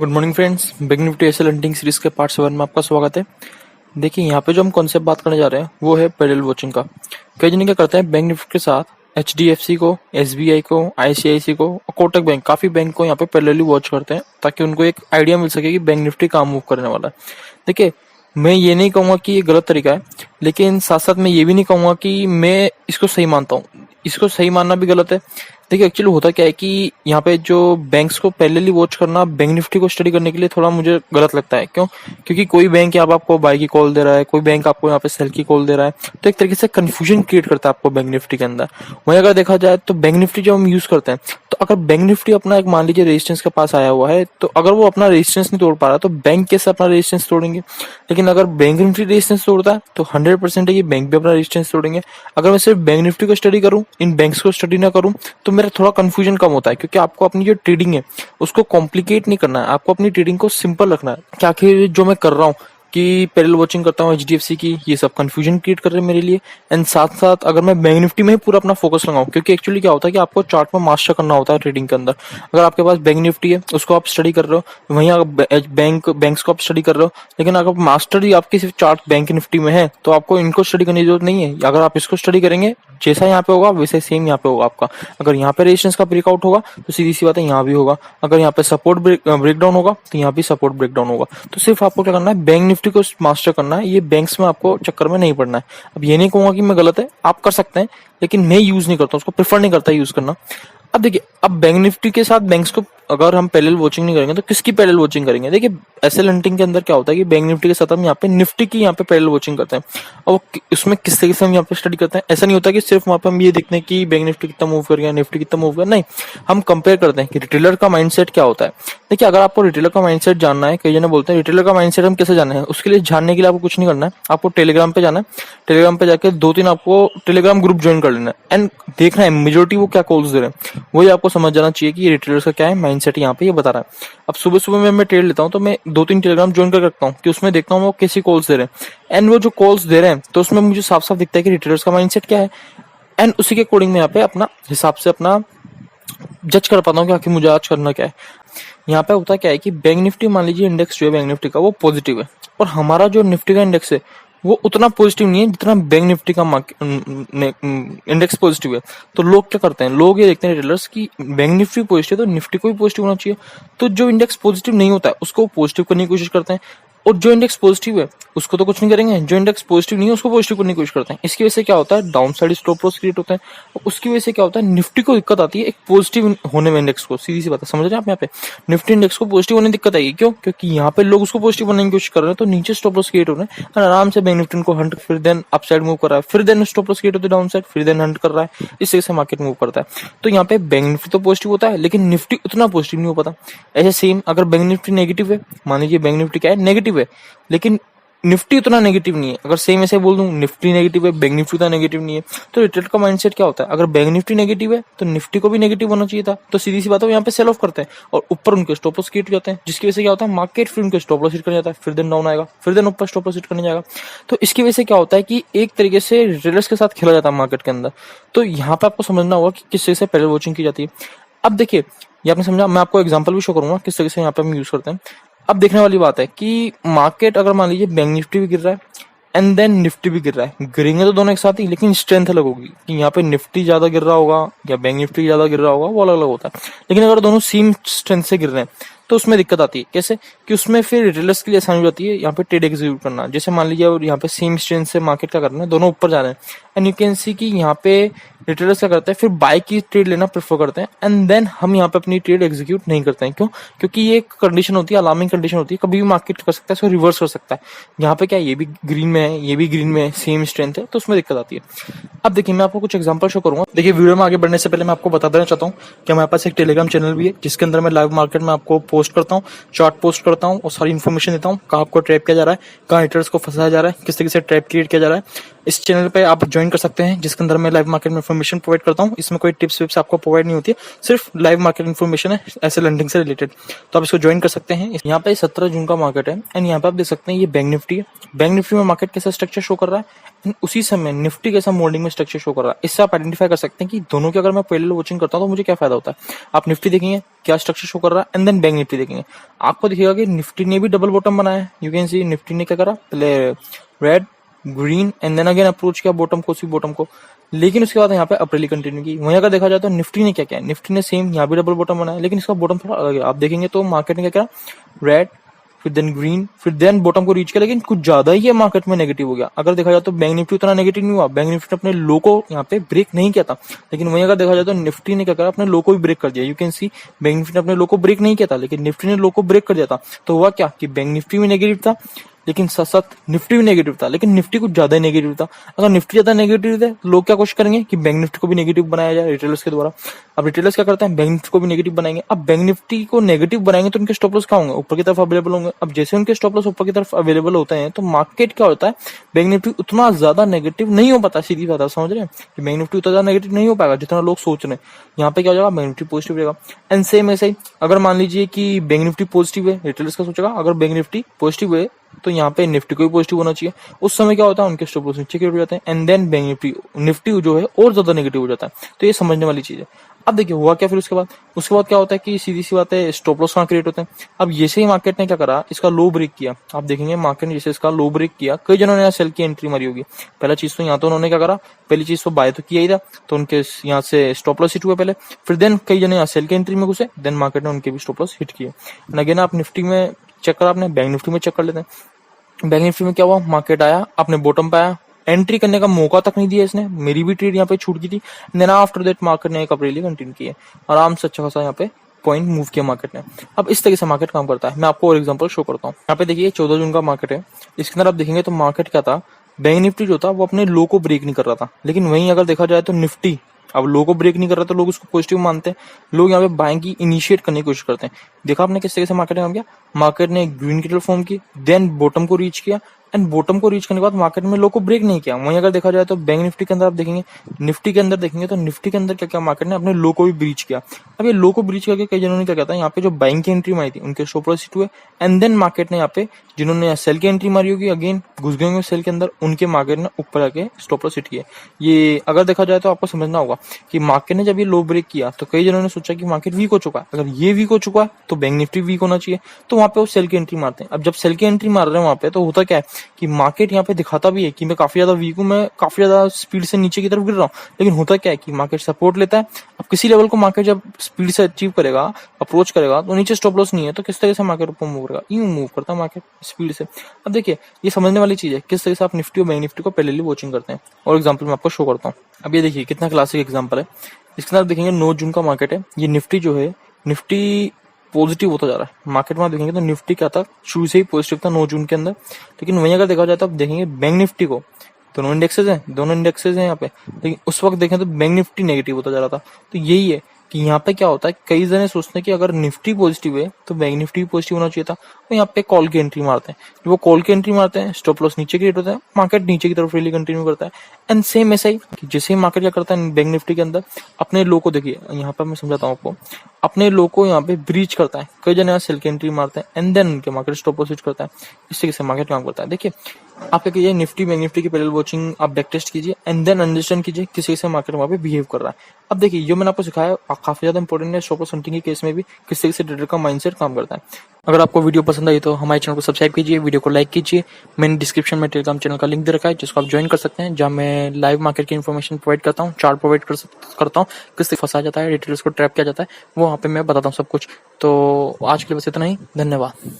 Good morning friends, big Nifty SL hunting series के part 7 में आपका स्वागत है। देखिए यहाँ पे जो हम कॉन्सेप्ट बात करने जा रहे हैं वो है पैरेलल वॉचिंग का। कई जन क्या करते हैं, बैंक निफ्टी के साथ एचडीएफसी को, एसबीआई को, आईसीआईसी को और कोटक बैंक, काफी बैंक को यहाँ पे पैरेलली वॉच करते हैं ताकि उनको एक आइडिया मिल सके कि बैंक निफ्टी कहाँ मूव करने वाला है। देखिए, मैं ये नहीं कहूंगा कि ये गलत तरीका है, लेकिन साथ साथ मैं ये भी नहीं कहूंगा कि मैं इसको सही मानता हूँ। इसको सही मानना भी गलत है। देखिए एक्चुअली होता क्या है कि यहाँ पे जो बैंक्स को पैरेलली वॉच करना बैंक निफ्टी को स्टडी करने के लिए थोड़ा मुझे गलत लगता है। क्यों? क्योंकि कोई बैंक यहाँ पे आपको बाय की कॉल दे रहा है, कोई बैंक आपको यहाँ पे सेल की कॉल दे रहा है, तो एक तरीके से कंफ्यूजन क्रिएट करता है आपको बैंक निफ्टी के अंदर। वहीं अगर देखा जाए तो बैंक निफ्टी जब हम यूज करते हैं, तो अगर बैंक निफ्टी अपना एक मान लीजिए रेजिस्टेंस के पास आया हुआ है, तो अगर वो अपना रेजिस्टेंस नहीं तोड़ पा रहा तो बैंक कैसे अपना रेजिस्टेंस तोड़ेंगे। लेकिन अगर बैंक निफ्टी रेजिस्टेंस तोड़ता है तो 100% है कि बैंक भी अपना रेजिस्टेंस तोड़ेंगे। अगर मैं सिर्फ बैंक निफ्टी को स्टडी करूं, इन बैंक्स को स्टडी ना करूं, तो मेरा थोड़ा कंफ्यूजन कम होता है। क्योंकि आपको अपनी जो ट्रेडिंग है उसको कॉम्प्लिकेट नहीं करना है, आपको अपनी ट्रेडिंग को सिंपल रखना है। क्या आखिर जो मैं कर रहा हूँ कि पैरेलल वॉचिंग करता हूँ एचडीएफसी की, ये सब कंफ्यूजन क्रिएट कर रहे हैं मेरे लिए। एंड साथ साथ अगर मैं बैंक निफ्टी में ही पूरा अपना फोकस लगाऊं, क्योंकि एक्चुअली क्या होता है कि आपको चार्ट में मास्टर करना होता है ट्रेडिंग के अंदर। अगर आपके पास बैंक निफ्टी है, उसको आप स्टडी कर रहे हो, वहीं आप बैंक्स को आप स्टडी कर रहे हो, लेकिन अगर मास्टर ही आपकी सिर्फ चार्ट बैंक निफ्टी में है तो आपको इनको स्टडी करने की जरूरत नहीं है। अगर आप इसको स्टडी करेंगे, जैसा यहाँ पे होगा वैसे सेम यहाँ पे होगा आपका। अगर यहाँ पे रेजिस्टेंस का ब्रेकआउट होगा तो सीधी सी बात है यहाँ भी होगा। अगर यहाँ पे सपोर्ट ब्रेकडाउन होगा तो यहाँ भी सपोर्ट ब्रेकडाउन होगा। तो सिर्फ आपको क्या करना है, बैंक निफ्टी को मास्टर करना है। ये बैंक्स में आपको चक्कर में नहीं पड़ना है। अब ये नहीं कहूंगा कि मैं गलत है, आप कर सकते हैं, लेकिन मैं यूज नहीं करता, उसको प्रेफर नहीं करता यूज करना। अब देखिए, अब बैंक निफ्टी के साथ बैंक्स को अगर हम पैरेलल वॉचिंग नहीं करेंगे तो किसकी पैरेलल वॉचिंग करेंगे। देखिए एसएल हंटिंग के अंदर क्या होता है कि बैंक निफ्टी के साथ हम यहाँ पे निफ्टी की यहाँ पे पैरेलल वॉचिंग करते हैं। और उसमें किस तरीके से हम यहाँ पे स्टडी करते हैं, ऐसा नहीं होता कि सिर्फ वहां पे हम ये देखते हैं कि बैंक निफ्टी कितना मूव कर गया, निफ्टी कितना मूव कर, नहीं, हम कंपेयर करते हैं कि रिटेलर का माइंडसेट क्या होता है। देखिए अगर आपको रिटेलर का माइंडसेट जानना है, कई जने बोलते हैं रिटेलर का माइंडसेट हम कैसे जाने हैं, उसके लिए जानने के लिए आपको कुछ नहीं करना है, आपको टेलीग्राम पे जाना है। टेलीग्राम पे जाके 2-3 आपको टेलीग्राम ग्रुप ज्वाइन कर लेना है एंड देखना है मेजोरिटी वो क्या कॉल्स दे रहे हैं। वही आपको समझ जाना चाहिए कि रिटेलर्स का क्या है माइंडसेट, यहाँ पे ये बता रहा है। अब सुबह सुबह मैं ट्रेड लेता हूँ तो मैं 2-3 टेलीग्राम ज्वाइन कर रखता हूँ कि उसमें देखता हूँ वो कैसी कॉल्स दे रहे हैं। एंड वो जो कॉल्स दे रहे हैं तो उसमें मुझे साफ साफ दिखता है कि रिटेलर्स का माइंडसेट क्या है। एंड उसी के अकॉर्डिंग मैं यहाँ पे अपना हिसाब से अपना जज कर पाता हूँ कि आखिर मुझे आज करना क्या है। यहाँ पे होता क्या है कि बैंक निफ्टी, मान लीजिए इंडेक्स जो है बैंक निफ्टी का वो पॉजिटिव है, और हमारा जो निफ्टी का इंडेक्स है वो उतना पॉजिटिव नहीं है जितना बैंक निफ्टी का इंडेक्स पॉजिटिव है। तो लोग क्या करते हैं, लोग ये देखते हैं रिटेलर्स की बैंक निफ्टी पॉजिटिव है तो निफ्टी को भी पॉजिटिव होना चाहिए। तो जो इंडेक्स पॉजिटिव नहीं होता है उसको पॉजिटिव करने की कोशिश करते हैं, और जो इंडेक्स पॉजिटिव है उसको तो कुछ नहीं करेंगे, जो इंडेक्स पॉजिटिव नहीं है उसको पॉजिटिव करने की कोशिश करते हैं। इसकी वजह से क्या होता है, down side stop loss create होता है, और उसकी वजह से क्या होता है, निफ्टी को दिक्कत आती है एक पॉजिटिव होने में। इंडेक्स को सीधी सी बात है, समझ रहे हैं आप, यहाँ पे निफ्टी इंडेक्स को पॉजिटिव होने में दिक्कत आएगी। क्यों? क्योंकि यहाँ पे लोग उसको पॉजिटिव बनाने की कोशिश कर रहे हैं, तो नीचे स्टॉप लॉस क्रिएट हो रहे हैं और आराम से बैंक निफ्टी को हंट, फिर देन अप साइड मूव कर रहा है, फिर देन स्टॉप लॉस क्रिएट होते डाउन साइड, फिर देन हंट कर रहा है। इस तरह से मार्केट मूव करता है। तो यहाँ पे बैंक निफ्टी तो पॉजिटिव होता है लेकिन निफ्टी उतना पॉजिटिव नहीं हो पाता। ऐसे सेम अगर बैंक निफ्टी नेगेटिव है, मान लीजिए बैंक निफ्टी क्या है, नेगेटिव है, लेकिन निफ्टी उतना नेगेटिव नहीं है। अगर सेम ऐसे बोल दूं निफ्टी नेगेटिव है, बैंक निफ्टी उतना नेगेटिव नहीं है, तो रिटेलर का माइंडसेट क्या होता है, अगर बैंक निफ्टी नेगेटिव है तो निफ्टी को भी नेगेटिव होना चाहिए था। तो सीधी सी बात है, यहाँ पे सेल ऑफ करते हैं और ऊपर उनके स्टॉप लॉस हिट जाते हैं, जिसकी वजह से क्या होता है, मार्केट फिर उनके स्टॉप लॉस हिट कर जाता है, फिर देन डाउन आएगा, फिर देन ऊपर स्टॉप लॉस हिट करने जाएगा। तो इसकी वजह से क्या होता है कि एक तरीके से रिटेलर्स के साथ खेला जाता है मार्केट के अंदर। तो यहाँ पे आपको समझना होगा कि किस तरह से पैरेलल वॉचिंग की जाती है। अब देखिए, ये आपने समझा, मैं आपको एग्जांपल भी शो करूंगा किस तरह से यहाँ पे हम यूज करते हैं। अब देखने वाली बात है कि मार्केट अगर मान लीजिए बैंक निफ्टी भी गिर रहा है एंड देन निफ्टी भी गिर रहा है, गिरेंगे तो दोनों एक साथ ही, लेकिन स्ट्रेंथ अलग होगी कि यहाँ पे निफ्टी ज्यादा गिर रहा होगा या बैंक निफ्टी ज्यादा गिर रहा होगा, वो अलग अलग होता है। लेकिन अगर दोनों सेम स्ट्रेंथ से गिर रहे हैं तो उसमें दिक्कत आती है। कैसे? कि उसमें फिर रिटेलर्स के लिए आसानी हो जाती है यहाँ पे ट्रेड एग्जीक्यूट करना। जैसे मान लीजिए और यहाँ पे सेम स्ट्रेंथ से मार्केट क्या करना है, दोनों ऊपर जा रहे हैं एंड यू कैन सी कि यहाँ पे रिटेलर्स क्या करते हैं, फिर बाय की ट्रेड लेना प्रेफर करते हैं एंड देन हम यहाँ पे अपनी ट्रेड एग्जीक्यूट नहीं करते हैं। क्यों? क्योंकि ये एक कंडीशन होती है, अलार्मिंग कंडीशन होती है, कभी भी मार्केट कर सकता है, इसको रिवर्स कर सकता है। यहाँ पे क्या ये भी ग्रीन में है, ये भी ग्रीन में है, सेम स्ट्रेंथ है, तो उसमें दिक्कत आती है। अब देखिए मैं आपको कुछ एग्जांपल शो करूंगा। देखिए वीडियो में आगे बढ़ने से पहले मैं आपको बता देना चाहता हूँ कि हमारे पास एक टेलीग्राम चैनल भी है जिसके अंदर मैं लाइव मार्केट में आपको पोस्ट करता हूँ, चार्ट पोस्ट करता हूँ और सारी इन्फॉर्मेशन देता हूँ, कहाँ आपको ट्रैप किया जा रहा है, कहाँ हिटर्स को फंसाया जा रहा है, किस तरीके से ट्रैप क्रिएट किया जा रहा है। इस चैनल पे आप ज्वाइन कर सकते हैं जिसके अंदर मैं लाइव मार्केट में इन्फॉर्मेशन प्रोवाइड करता हूँ। इसमें कोई टिप्स विप्स आपको प्रोवाइड नहीं होती है, सिर्फ लाइव मार्केट इन्फॉर्मेशन है ऐसे लैंडिंग से रिलेटेड, तो आप इसको ज्वाइन कर सकते हैं। यहाँ पे 17 जून का मार्केट है एंड यहाँ पे आप देख सकते हैं ये बैंक निफ्टी है। बैंक निफ्टी में मार्केट कैसा स्ट्रक्चर शो कर रहा है उसी समय निफ्टी कैसा मोल्डिंग में स्ट्रक्चर शो कर रहा है, इससे आप आइडेंटिफाई कर सकते हैं कि दोनों की अगर मैं पैरेलल वॉचिंग करता हूं तो मुझे क्या फायदा होता है। आप निफ्टी देखेंगे क्या स्ट्रक्चर शो कर रहा है, एंड देन बैंक निफ्टी देखेंगे, आपको दिखेगा कि निफ्टी ने भी डबल बॉटम बनाया है। यू कैन सी निफ्टी ने क्या करा, पहले red green and then again approach किया बॉटम को, उसी बॉटम को, लेकिन उसके बाद यहाँ पे अप रैली कंटिन्यू की। वहीं अगर देखा जाए तो निफ्टी ने क्या किया, निफ्टी ने सेम यहाँ भी डबल बॉटम बनाया, लेकिन इसका बॉटम थोड़ा अलग है। आप देखेंगे तो मार्केट ने क्या किया, रेड फिर देन ग्रीन फिर देन बॉटम को रीच किया, लेकिन कुछ ज्यादा ही ये मार्केट में नेगेटिव हो गया। अगर देखा जाए तो बैंक निफ्टी उतना नेगेटिव नहीं हुआ, बैंक निफ्टी ने अपने लो को यहाँ पे ब्रेक नहीं किया था, लेकिन वहीं अगर देखा जाए तो निफ्टी ने क्या करा, अपने लो को भी ब्रेक कर दिया। You can see bank Nifty ने अपने लो को ब्रेक नहीं किया था, लेकिन निफ्टी ने लो को ब्रेक कर दिया था। तो हुआ क्या कि बैंक निफ्टी भी नेगेटिव था, लेकिन साथ साथ निफ्टी भी नेगेटिव था, लेकिन निफ्टी कुछ ज्यादा ही नेगेटिव था। अगर निफ्टी ज्यादा नेगेटिव थे तो लोग क्या कोशिश करेंगे कि बैंक निफ्टी को भी नेगेटिव बनाया जाए रिटेलर्स के द्वारा। अब रिटेलर्स क्या करते हैं, बैंक निफ्टी को भी नेगेटिव बनाएंगे। अब बैंक निफ्टी को नेगेटिव बनाएंगे तो उनके स्टॉप लॉस क्या होंगे, ऊपर की तरफ अवेलेबल होंगे। अब जैसे उनके स्टॉप लॉस ऊपर की तरफ अवेलेबल होते हैं तो मार्केट क्या होता है, बैंक निफ्टी उतना ज्यादा नेगेटिव नहीं हो पाता। सीधी बात समझ रहे हैं कि बैंक निफ्टी उतना ज्यादा नेगेटिव नहीं हो पाएगा जितना लोग सोच रहे हैं। यहाँ पे क्या हो जाएगा, बैंक निफ्टी पॉजिटिव रहेगा। एंड सेम ऐसे ही अगर मान लीजिए कि बैंक निफ्टी पॉजिटिव है, रिटेलर्स का सोचेगा अगर बैंक निफ्टी पॉजिटिव है तो यहाँ पे निफ्टी को भी पॉजिटिव होना चाहिए। उस समय क्या होता है, उनके स्टॉप लॉस नीचे की ओर हो जाते हैं, एंड देन बैंक निफ्टी जो है और ज्यादा नेगेटिव हो जाता है। तो ये समझने वाली चीज है। अब देखिए हुआ क्या, फिर उसके बाद क्या होता है कि सीधी सी बात है, स्टॉप लॉस कहाँ क्रिएट होते हैं। अब जैसे ही मार्केट ने क्या करा, इसका लो ब्रेक किया, आप देखेंगे मार्केट ने जैसे इसका लो ब्रेक किया, कई जनों ने यहाँ सेल की एंट्री मारी होगी। पहला चीज तो यहाँ तो उन्होंने क्या करा, पहली चीज तो बाय तो किया ही था, तो उनके यहाँ से स्टॉप लॉस हिट हुए पहले, फिर देन कई जने यहाँ सेल की एंट्री में घुसे, देन मार्केट ने उनके भी स्टॉप लॉस हिट किए। अगेन आप निफ्टी में चेक करा, आपने बैंक निफ्टी में चेक कर लेते हैं। बैंक निफ्टी में क्या हुआ, मार्केट आया, आपने बॉटम पे आया, एंट्री करने का मौका तक नहीं दिया इसने, मेरी भी ट्रेड यहाँ पे छूट गई थी। देन आफ्टर दैट मार्केट ने एक अप्रैल कंटिन्यू किया, आराम से अच्छा खासा यहाँ पे पॉइंट मूव किया मार्केट ने। अब इस तरीके से मार्केट काम करता है। मैं आपको और एग्जांपल शो करता हूँ। यहाँ पे देखिए 14 जून का मार्केट है, इसके अंदर आप देखेंगे तो मार्केट क्या था, बैंक निफ्टी जो था वो अपने लो को ब्रेक नहीं कर रहा था, लेकिन वहीं अगर देखा जाए तो निफ्टी अब लो को ब्रेक नहीं कर रहा तो लोग उसको पॉजिटिव मानते हैं, लोग यहाँ पे बाइंग की इनिशिएट करने की कोशिश करते हैं। देखा आपने किस तरीके से मार्केट ने काम किया, मार्केट ने ग्रीन कैंडल फॉर्म की, देन बॉटम को रीच किया, एंड बॉटम को रीच करने के बाद मार्केट में लो को ब्रेक नहीं किया। वहीं अगर देखा जाए तो बैंक निफ्टी के अंदर आप देखेंगे, निफ्टी के अंदर देखेंगे तो निफ्टी के अंदर क्या किया, मार्केट ने अपने लो को भी ब्रीच किया। अब ये लो को ब्रीच करके कई जनों ने क्या कहता है, यहाँ पे जो बाइंग की एंट्री मारी थी उनके स्टॉप लॉस हिट हुए, एंड देन मार्केट ने यहाँ पे जिन्होंने सेल की एंट्री मारी होगी अगेन घुस गए होंगे सेल के अंदर, उनके मार्केट ने ऊपर आके स्टॉप लॉस हिट किए। ये अगर देखा जाए तो आपको समझना होगा कि मार्केट ने जब ये लो ब्रेक किया तो कई जनों ने सोचा कि मार्केट वीक हो चुका है, अगर ये वीक हो चुका है तो बैंक निफ्टी वीक होना चाहिए, तो वहां पे वो सेल की एंट्री मारते हैं। अब जब सेल की एंट्री मार रहे हैं वहां पे तो होता क्या है कि मार्केट यहाँ पे दिखाता भी है कि मैं काफी ज्यादा वीक हूँ, मैं काफी ज्यादा स्पीड से नीचे की तरफ गिर रहा हूँ, लेकिन होता क्या है कि मार्केट सपोर्ट लेता है। अब किसी लेवल को मार्केट जब स्पीड से अचीव करेगा, अप्रोच करेगा, तो नीचे स्टॉप लॉस नहीं है तो किस तरह से मार्केट ऊपर मूव करेगा, यूं मूव करता है मार्केट स्पीड से। अब देखिए ये समझने वाली चीज है किस तरह से आप निफ्टी और बैंक निफ्टी को पैरेलली वॉचिंग करते हैं। और एग्जांपल मैं आपको शो करता हूँ। अब ये देखिए कितना क्लासिक एग्जांपल है। इसके अंदर देखेंगे 9 जून का मार्केट है, ये निफ्टी जो है निफ्टी पॉजिटिव होता जा रहा है। मार्केट में देखेंगे तो निफ्टी क्या था, शुरू से ही पॉजिटिव था 9 जून के अंदर, लेकिन वहीं अगर देखा जाए तो आप देखेंगे बैंक निफ्टी को, दोनों इंडेक्सेस हैं यहाँ पे, लेकिन उस वक्त देखें तो बैंक निफ्टी नेगेटिव होता जा रहा था। तो यही है कि यहाँ पे क्या होता है, कई जने सोचते हैं कि अगर निफ्टी पॉजिटिव है तो बैंक निफ्टी भी पॉजिटिव होना चाहिए था, तो यहाँ पे कॉल की एंट्री मारते हैं। जब वो कॉल की एंट्री मारते हैं स्टॉप लॉस नीचे क्रिएट होता है, मार्केट नीचे की तरफ रैली कंटिन्यू करता है। एंड सेम ऐसा ही कि जैसे ही मार्केट क्या करता है बैंक निफ्टी के अंदर अपने लो को देखिए, यहाँ पे मैं समझाता हूँ आपको, अपने लो को यहाँ पे ब्रीच करता है, कई जने यहाँ सेल की एंट्री मारते हैं, एंड देन उनके मार्केट स्टॉप लॉस हिट करता है। इस तरीके से मार्केट काम करता है। देखिए आप क्या कीजिए, निफ्टी बैंक निफ्टी की पैरेलल वॉचिंग आप बैक टेस्ट कीजिए, एंड देन अंडरस्टैंड कीजिए किस तरीके से मार्केट वहां पे बिहेव कर रहा है। अब देखिए जो मैंने आपको सिखाया काफी ज्यादा इंपॉर्टेंट है, स्टॉप लॉस हंटिंग के केस में भी किस तरीके से ट्रेडर का माइंडसेट काम करता है। अगर आपको वीडियो पसंद आई तो हमारे चैनल को सब्सक्राइब कीजिए, वीडियो को लाइक कीजिए। मैंने डिस्क्रिप्शन में टेलीग्राम चैनल का लिंक दे रखा है जिसको आप ज्वाइन कर सकते हैं, जहां मैं लाइव मार्केट की इन्फॉर्मेशन प्रोवाइड करता हूँ, चार्ट प्रोवाइड करता हूँ, किस से फंसा जाता है, रिटेलर्स को ट्रैप किया जाता है, वो वहाँ पे मैं बताता हूँ सब कुछ। तो आज के लिए बस इतना ही, धन्यवाद।